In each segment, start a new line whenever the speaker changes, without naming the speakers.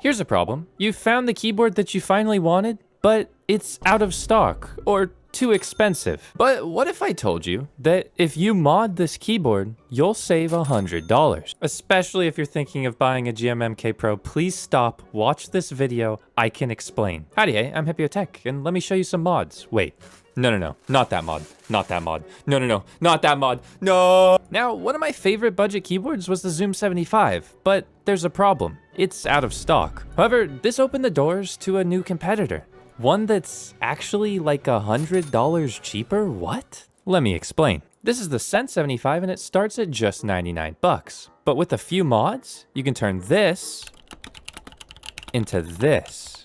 Here's a problem. You found the keyboard that you finally wanted, but it's out of stock or too expensive. But what if I told you that if you mod this keyboard, you'll save $100? Especially if you're thinking of buying a GMMK Pro, please stop, watch this video, I can explain. Howdy, hey, I'm Hipyo Tech, and let me show you some mods. Wait, no, not that mod, not that mod. No, not that mod, no! Now, one of my favorite budget keyboards was the Zoom 75, but there's a problem. It's out of stock. However, this opened the doors to a new competitor. One that's actually like $100 cheaper? What? Let me explain. This is the Cent 75 and it starts at just 99 bucks. But with a few mods, you can turn this into this.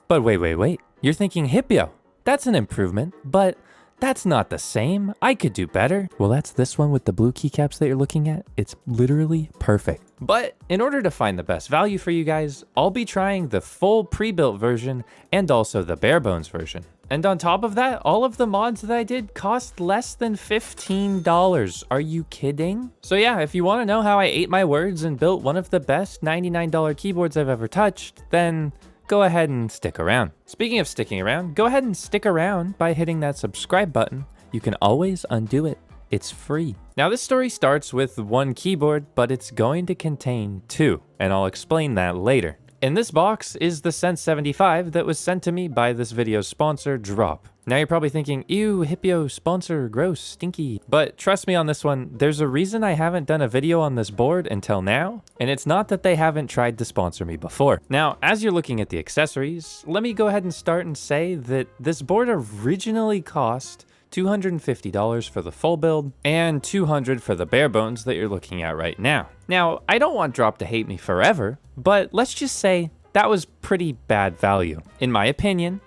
But wait. You're thinking Hipyo. That's an improvement, but that's not the same. I could do better. Well, that's this one with the blue keycaps that you're looking at. It's literally perfect. But in order to find the best value for you guys, I'll be trying the full pre-built version and also the bare bones version. And on top of that, all of the mods that I did cost less than $15. Are you kidding? So yeah, if you want to know how I ate my words and built one of the best $99 keyboards I've ever touched, then go ahead and stick around. Speaking of sticking around, go ahead and stick around by hitting that subscribe button. You can always undo it. It's free. Now this story starts with one keyboard, but it's going to contain two, and I'll explain that later. In this box is the Cent 75 that was sent to me by this video's sponsor, Drop. Now you're probably thinking, ew, Hipyo sponsor, gross, stinky. But trust me on this one, there's a reason I haven't done a video on this board until now, and it's not that they haven't tried to sponsor me before. Now, as you're looking at the accessories, let me go ahead and start and say that this board originally cost $250 for the full build and $200 for the bare bones that you're looking at right now. Now, I don't want Drop to hate me forever, but let's just say that was pretty bad value, in my opinion.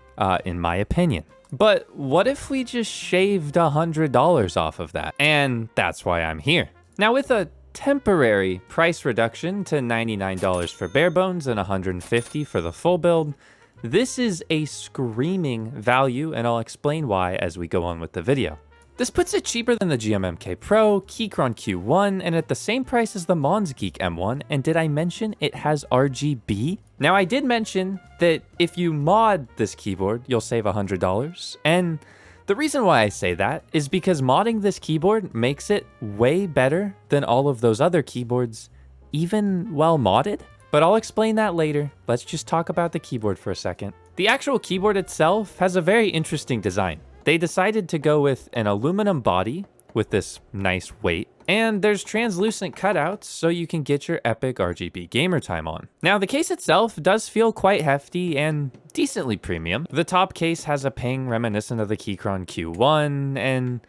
But what if we just shaved $100 off of that? And that's why I'm here. Now with a temporary price reduction to $99 for bare bones and $150 for the full build, this is a screaming value, and I'll explain why as we go on with the video. This puts it cheaper than the GMMK Pro, Keychron Q1, and at the same price as the Monsgeek M1, and did I mention it has RGB? Now I did mention that if you mod this keyboard, you'll save $100, and the reason why I say that is because modding this keyboard makes it way better than all of those other keyboards, even while modded. But I'll explain that later. Let's just talk about the keyboard for a second. The actual keyboard itself has a very interesting design. They decided to go with an aluminum body with this nice weight, and there's translucent cutouts so you can get your epic RGB gamer time on. Now the case itself does feel quite hefty and decently premium. The top case has a ping reminiscent of the Keychron Q1, and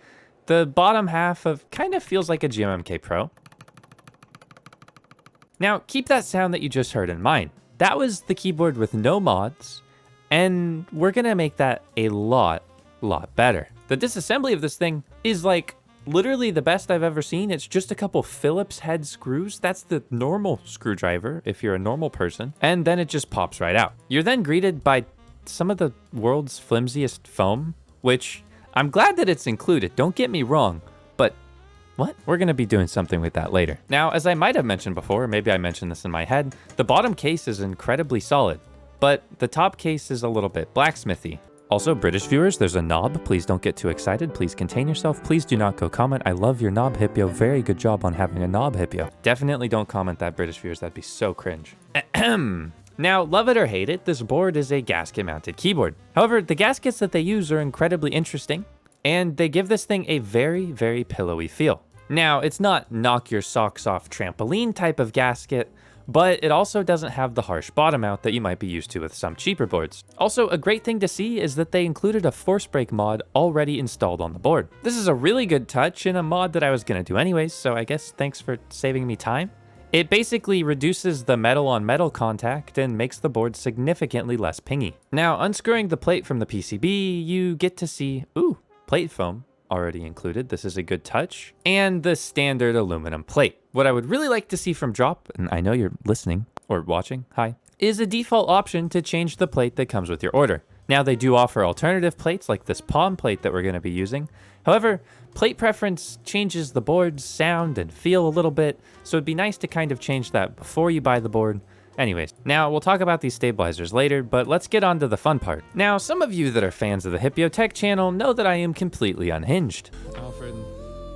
the bottom half kind of feels like a GMMK Pro. Now, keep that sound that you just heard in mind. That was the keyboard with no mods, and we're gonna make that a lot better. The disassembly of this thing is like literally the best I've ever seen. It's just a couple Phillips head screws. That's the normal screwdriver if you're a normal person, and then it just pops right out. You're then greeted by some of the world's flimsiest foam, which I'm glad that it's included, don't get me wrong, but what? We're gonna be doing something with that later. Now, as I might have mentioned before, maybe I mentioned this in my head, the bottom case is incredibly solid, but the top case is a little bit blacksmithy. Also, British viewers, there's a knob. Please don't get too excited. Please contain yourself. Please do not go comment. I love your knob, Hipyo. Very good job on having a knob, Hipyo. Definitely don't comment that, British viewers. That'd be so cringe. Now, love it or hate it, this board is a gasket-mounted keyboard. However, the gaskets that they use are incredibly interesting, and they give this thing a very pillowy feel. Now, it's not knock your socks off trampoline type of gasket, but it also doesn't have the harsh bottom out that you might be used to with some cheaper boards. Also, a great thing to see is that they included a force brake mod already installed on the board. This is a really good touch and a mod that I was gonna do anyways, so I guess thanks for saving me time. It basically reduces the metal on metal contact and makes the board significantly less pingy. Now, unscrewing the plate from the PCB, you get to see, ooh, plate foam already included. This is a good touch. And the standard aluminum plate. What I would really like to see from Drop, and I know you're listening or watching, hi, is a default option to change the plate that comes with your order. Now they do offer alternative plates like this palm plate that we're going to be using. However, Plate preference changes the board's sound and feel a little bit, so it'd be nice to kind of change that before you buy the board. Anyways, now we'll talk about these stabilizers later, but let's get on to the fun part. Now, some of you that are fans of the Hipyo Tech channel know that I am completely unhinged. Alfred,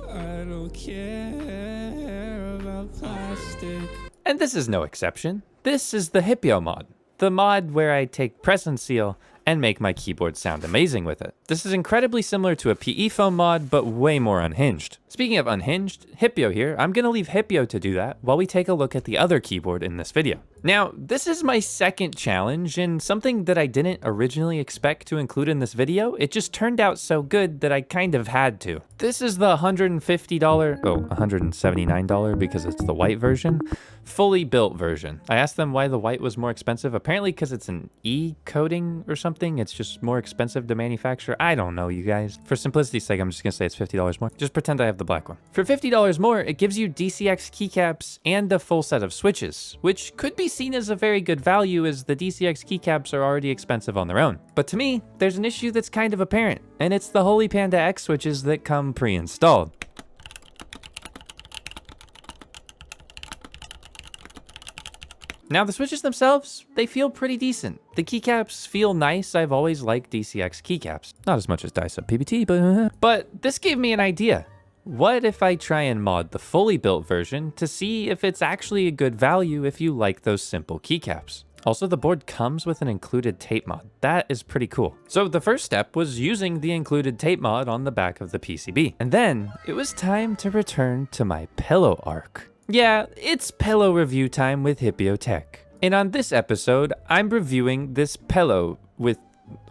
I don't care about plastic. And this is no exception. This is the Hipyo mod. The mod where I take press and seal and make my keyboard sound amazing with it. This is incredibly similar to a PE foam mod, but way more unhinged. Speaking of unhinged, Hipyo here, I'm gonna leave Hipyo to do that while we take a look at the other keyboard in this video. Now, this is my second challenge and something that I didn't originally expect to include in this video. It just turned out so good that I kind of had to. This is the $179 because it's the white version, fully built version. I asked them why the white was more expensive. Apparently because it's an E coating or something. It's just more expensive to manufacture. I don't know, you guys. For simplicity's sake, I'm just gonna say it's $50 more. Just pretend I have the black one. For $50 more, it gives you DCX keycaps and a full set of switches, which could be seen as a very good value as the DCX keycaps are already expensive on their own. But to me, there's an issue that's kind of apparent, and it's the Holy Panda X switches that come pre-installed. Now the switches themselves, they feel pretty decent. The keycaps feel nice. I've always liked DCX keycaps. Not as much as Dice Up PBT, but this gave me an idea. What if I try and mod the fully built version to see if it's actually a good value if you like those simple keycaps? Also, the board comes with an included tape mod. That is pretty cool. So the first step was using the included tape mod on the back of the PCB. And then it was time to return to my pillow arc. Yeah, it's pillow review time with Hipyo Tech. And on this episode, I'm reviewing this pillow with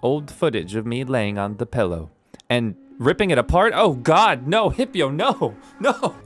old footage of me laying on the pillow and ripping it apart. Oh God, no, Hipyo, no.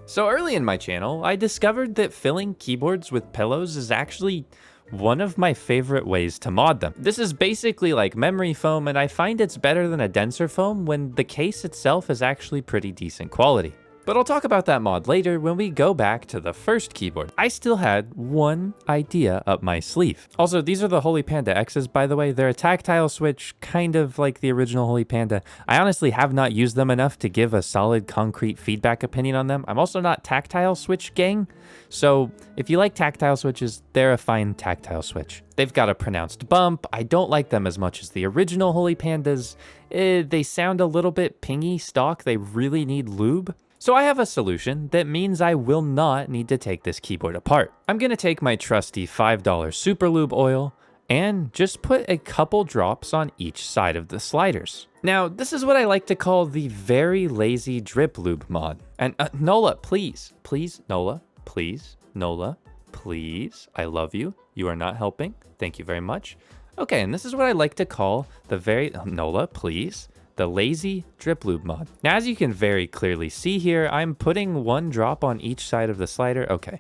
So early in my channel, I discovered that filling keyboards with pillows is actually one of my favorite ways to mod them. This is basically like memory foam, and I find it's better than a denser foam when the case itself is actually pretty decent quality. But I'll talk about that mod later when we go back to the first keyboard. I still had one idea up my sleeve. Also, these are the Holy Panda X's, by the way. They're a tactile switch, kind of like the original Holy Panda. I honestly have not used them enough to give a solid, concrete feedback opinion on them. I'm also not tactile switch gang, so if you like tactile switches, they're a fine tactile switch. They've got a pronounced bump. I don't like them as much as the original Holy Pandas. They sound a little bit pingy stock. They really need lube. So I have a solution that means I will not need to take this keyboard apart. I'm gonna take my trusty $5 Super Lube oil and just put a couple drops on each side of the sliders. Now, this is what I like to call the very lazy drip lube mod. And Nola, please, Nola, please, I love you. You are not helping. Thank you very much. Okay, and this is what I like to call the very, Nola, please, the lazy drip lube mod. Now, as you can very clearly see here, I'm putting one drop on each side of the slider. Okay,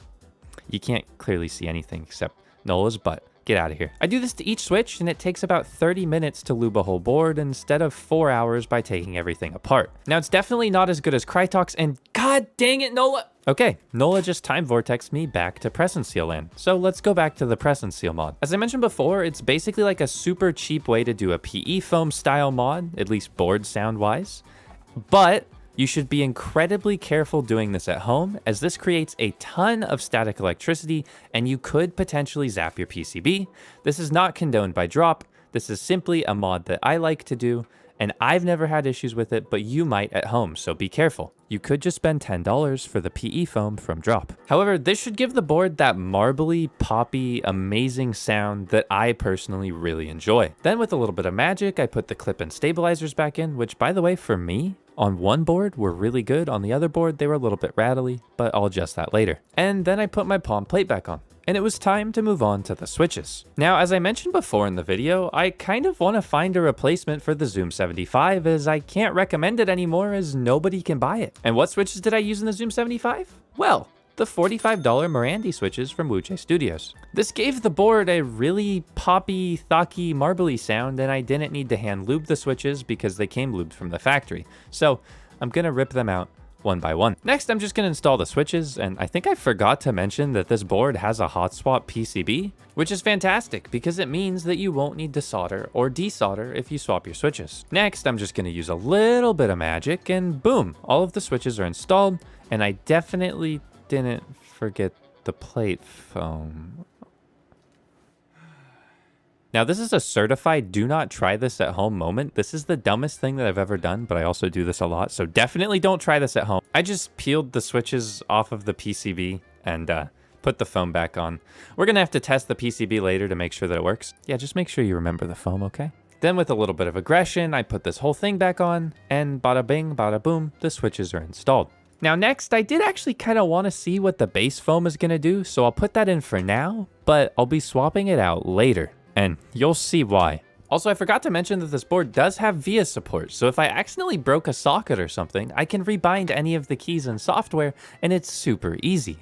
you can't clearly see anything except Nola's butt. Get out of here. I do this to each switch and it takes about 30 minutes to lube a whole board instead of 4 hours by taking everything apart. Now, it's definitely not as good as Crytox, and god dang it, Nola. Okay, Nola just time vortexed me back to press and seal land. So let's go back to the press and seal mod. As I mentioned before, it's basically like a super cheap way to do a PE foam style mod, at least board sound wise. But you should be incredibly careful doing this at home, as this creates a ton of static electricity and you could potentially zap your PCB. This is not condoned by Drop. This is simply a mod that I like to do, and I've never had issues with it, but you might at home, so be careful. You could just spend $10 for the PE foam from Drop. However, this should give the board that marbly, poppy, amazing sound that I personally really enjoy. Then with a little bit of magic, I put the clip-in stabilizers back in, which by the way, for me, on one board were really good. On the other board, they were a little bit rattly, but I'll adjust that later. And then I put my palm plate back on. And it was time to move on to the switches. Now, as I mentioned before in the video, I kind of want to find a replacement for the Zoom 75, as I can't recommend it anymore as nobody can buy it. And what switches did I use in the Zoom 75? Well, the $45 Morandi switches from Wuche Studios. This gave the board a really poppy, thocky, marbly sound, and I didn't need to hand lube the switches because they came lubed from the factory. So I'm gonna rip them out one by one. Next, I'm just gonna install the switches, and I think I forgot to mention that this board has a hot swap PCB, which is fantastic because it means that you won't need to solder or desolder if you swap your switches. Next, I'm just gonna use a little bit of magic, and boom, all of the switches are installed, and I definitely didn't forget the plate foam. Now, this is a certified do not try this at home moment. This is the dumbest thing that I've ever done, but I also do this a lot, so definitely don't try this at home. I just peeled the switches off of the PCB and put the foam back on. We're gonna have to test the PCB later to make sure that it works. Yeah, just make sure you remember the foam, okay? Then with a little bit of aggression, I put this whole thing back on, and bada bing, bada boom, the switches are installed. Now next, I did actually kind of want to see what the base foam is gonna do, so I'll put that in for now, but I'll be swapping it out later. And you'll see why. Also, I forgot to mention that this board does have VIA support, so if I accidentally broke a socket or something, I can rebind any of the keys in software, and it's super easy.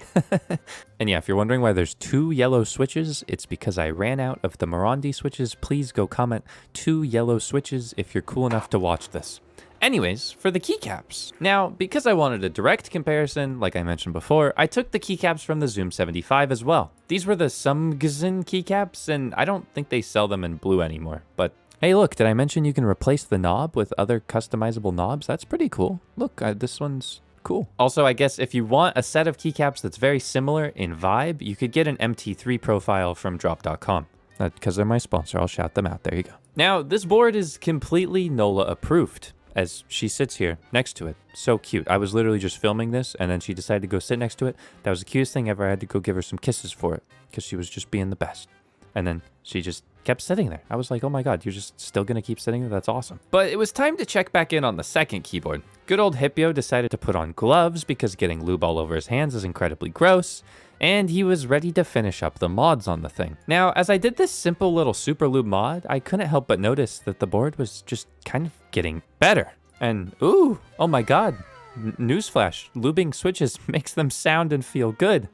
And yeah, if you're wondering why there's 2 yellow switches, it's because I ran out of the Morandi switches. Please go comment 2 yellow switches if you're cool enough to watch this. Anyways, for the keycaps. Now, because I wanted a direct comparison, like I mentioned before, I took the keycaps from the Zoom 75 as well. These were the Sumgzin keycaps, and I don't think they sell them in blue anymore. But hey, look, did I mention you can replace the knob with other customizable knobs? That's pretty cool. Look, this one's cool. Also, I guess if you want a set of keycaps that's very similar in vibe, you could get an MT3 profile from drop.com. Because they're my sponsor, I'll shout them out. There you go. Now, this board is completely NOLA approved, as she sits here next to it. So cute. I was literally just filming this, and then she decided to go sit next to it. That was the cutest thing ever. I had to go give her some kisses for it because she was just being the best. And then she just kept sitting there. I was like, oh my god, you're just still gonna keep sitting there? That's awesome. But it was time to check back in on the second keyboard. Good old Hipyo decided to put on gloves because getting lube all over his hands is incredibly gross, and he was ready to finish up the mods on the thing. Now, as I did this simple little super lube mod, I couldn't help but notice that the board was just kind of getting better. And ooh, oh my god, newsflash, lubing switches makes them sound and feel good.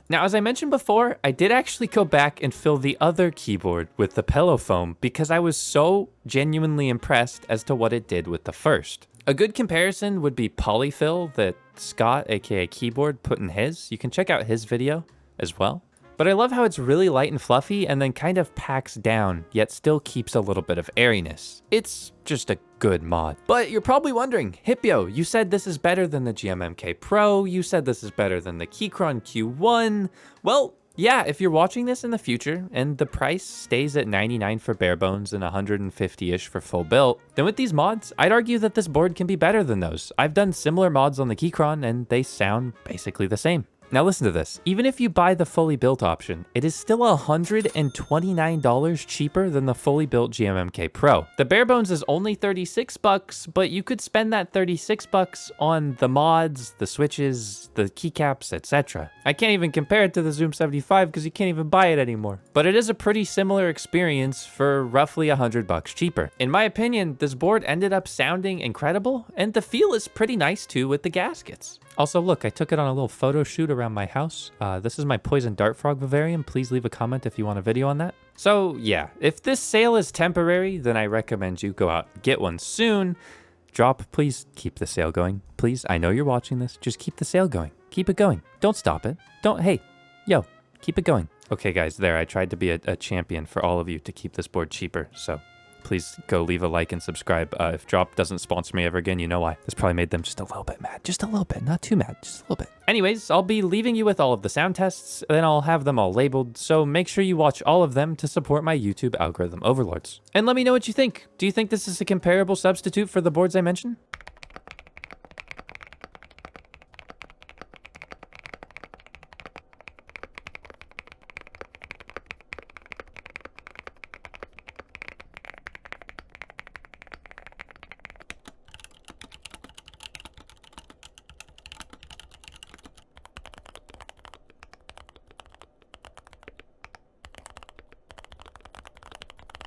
Now, as I mentioned before, I did actually go back and fill the other keyboard with the pillow foam because I was so genuinely impressed as to what it did with the first. A good comparison would be polyfill that Scott, aka Keyboard, put in his. You can check out his video as well. But I love how it's really light and fluffy and then kind of packs down, yet still keeps a little bit of airiness. It's just a good mod. But you're probably wondering, Hipyo, you said this is better than the GMMK Pro, you said this is better than the Keychron Q1. Well, yeah, if you're watching this in the future and the price stays at 99 for bare bones and 150-ish for full built, then with these mods, I'd argue that this board can be better than those. I've done similar mods on the Keychron and they sound basically the same. Now listen to this, even if you buy the fully built option, it is still $129 cheaper than the fully built GMMK Pro. The bare bones is only 36 bucks, but you could spend that 36 bucks on the mods, the switches, the keycaps, etc. I can't even compare it to the Zoom 75 because you can't even buy it anymore. But it is a pretty similar experience for roughly 100 bucks cheaper. In my opinion, this board ended up sounding incredible, and the feel is pretty nice too with the gaskets. Also, look, I took it on a little photo shoot around my house. This is my Poison Dart Frog Vivarium. Please leave a comment if you want a video on that. So yeah, if this sale is temporary, then I recommend you go out and get one soon. Drop, please keep the sale going. Please, I know you're watching this. Just keep the sale going. Keep it going. Don't stop it. Hey, yo, keep it going. Okay guys, there, I tried to be a champion for all of you to keep this board cheaper, so please go leave a like and subscribe. If Drop doesn't sponsor me ever again, you know why. This probably made them just a little bit mad. Just a little bit, not too mad, just a little bit. Anyways, I'll be leaving you with all of the sound tests, then I'll have them all labeled, so make sure you watch all of them to support my YouTube algorithm overlords. And let me know what you think. Do you think this is a comparable substitute for the boards I mentioned?